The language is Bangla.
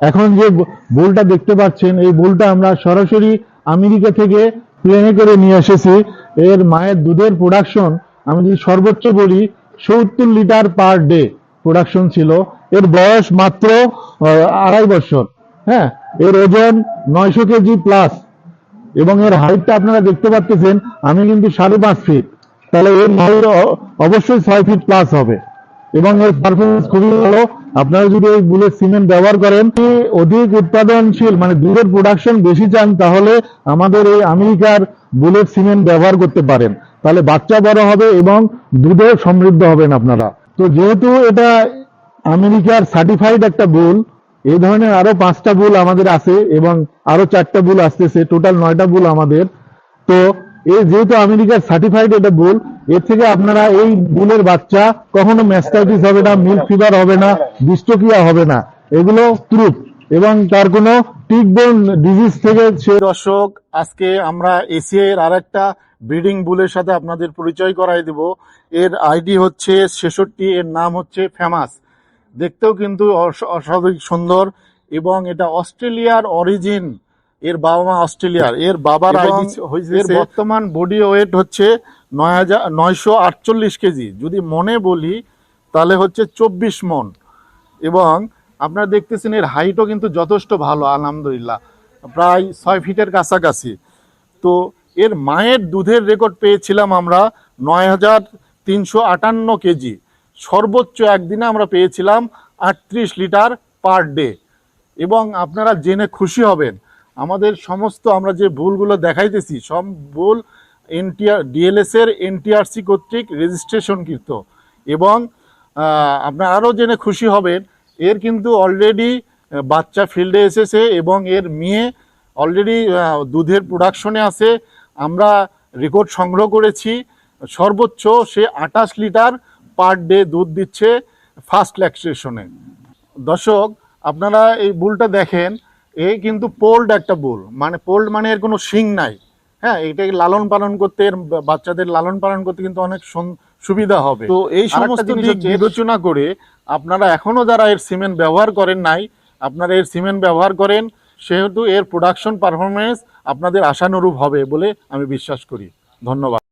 এখন যে বুলটা দেখতে পাচ্ছেন, এই বুলটা আমরা সরাসরি আমেরিকা থেকে প্লেনে করে নিয়ে এসেছি। এর মায়ের দুধের প্রোডাকশন আমি যদি সর্বোচ্চ বলি 70 লিটার পার ডে প্রোডাকশন ছিল। এর বয়স মাত্র 2.5 বছর। হ্যাঁ, এর ওজন 900 কেজি প্লাস, এবং এর হাইটটা আপনারা দেখতে পাচ্ছেন, আমি কিন্তু 5.5 ফিট, তাহলে এর হাইট অবশ্যই 6 ফিট প্লাস হবে। এবং এর পারফরমেন্স খুবই ভালো। আপনারা যদি এই বুলেট সিমেন্ট ব্যবহার করেন, অধিক উৎপাদনশীল মানে দুধের প্রোডাকশন বেশি চান, তাহলে আমাদের এই আমেরিকার বুলেট সিমেন্ট ব্যবহার করতে পারেন। তাহলে বাচ্চা বড় হবে এবং দুধেও সমৃদ্ধ হবেন আপনারা। তো যেহেতু এটা আমেরিকার সার্টিফাইড একটা বুল, এই ধরনের আরো 5টা বুল আমাদের আছে এবং আরো 4টা বুল আসতেছে, টোটাল 9টা বুল আমাদের। তো এই যেহেতু আমেরিকার সার্টিফাইড এটা বুল, এর থেকে আপনারা এই বুলের বাচ্চা কখনো ম্যাস্টাইটিস হবে না, মিল্ক ফিভার হবে না, ডিস্টোকিয়া হবে না, এগুলো প্রুফ, এবং তার কোনো টিকবোন ডিজিজ থেকে সে। দর্শক, আজকে আমরা এশিয়া এর আরেকটা ব্রিডিং বুলের সাথে আপনাদের পরিচয় করাই দেব। এর আইডি হচ্ছে 66, এর নাম হচ্ছে ফেমাস। দেখতেও কিন্তু অস্বাভাবিক সুন্দর, এবং এটা অস্ট্রেলিয়ার অরিজিন। এর বাবা মা অস্ট্রেলিয়ার, এর বাবার আইডি হয়েছে। এর বর্তমান বডি ওয়েট হচ্ছে 948 কেজি, যদি মনে বলি তাহলে হচ্ছে 24 মন। এবং আপনারা দেখতেছেন এর হাইটও কিন্তু যথেষ্ট ভালো, আলহামদুলিল্লাহ, প্রায় 6 ফিটের কাছাকাছি। তো এর মায়ের দুধের রেকর্ড পেয়েছিলাম আমরা 9358 কেজি। সর্বোচ্চ একদিনে আমরা পেয়েছিলাম 38 লিটার পার ডে। এবং আপনারা জেনে খুশি হবেন, আমাদের সমস্ত আমরা যে বুলগুলো দেখাইতেছি সব বুল ডিএলএস এর এনটিআরসি কর্তৃক রেজিস্ট্রেশনকৃত। এবং আপনারা আরও জেনে খুশি হবেন, এর কিন্তু অলরেডি বাচ্চা ফিল্ডে এসেছে এবং এর মেয়ে অলরেডি দুধের প্রোডাকশনে আছে। আমরা রেকর্ড সংগ্রহ করেছি, সর্বোচ্চ সে 28 লিটার পার ডে দুধ দিচ্ছে ফার্স্ট ল্যাকটেশনে। দর্শক, আপনারা এই বুলটা দেখেন, এই কিন্তু পোল্ড একটা বুল, মানে পোল্ড মানে এর কোনো শিং নাই। হ্যাঁ, এটাকে লালন পালন করতে, এর বাচ্চাদের লালন পালন করতে কিন্তু অনেক সুবিধা হবে। তো এই সমস্ত দিক বিবেচনা করে আপনারা এখনো যারা এর সিমেন্ট ব্যবহার করেন নাই, আপনারা এর সিমেন্ট ব্যবহার করেন, সেহেতু এর প্রোডাকশন পারফরমেন্স আপনাদের আশানুরূপ হবে বলে আমি বিশ্বাস করি। ধন্যবাদ।